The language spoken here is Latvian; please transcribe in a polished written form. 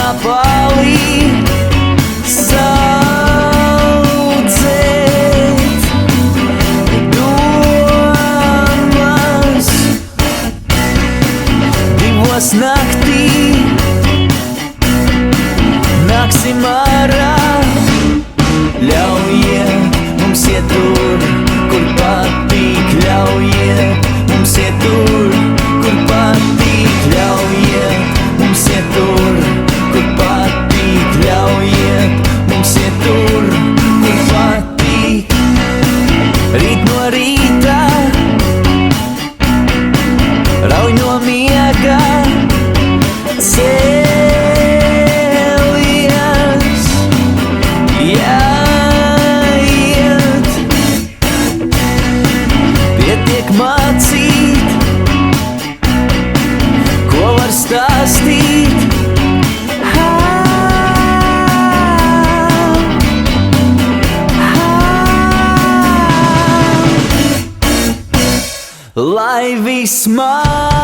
apālī saudzēt domas. Divos naktī nāksim ārā, ļaujiet mums iet tur, kur patīk, ļaujiet mums iet tur, kur patīk, ļaujiet mums iet tur, kur patīk, ļaujiet mums iet tur, kur patīk. Rīt no rīta rauj no miega, cēlies, jāiet. Pietiek mācīt, ko var stāstīt. Lai viss man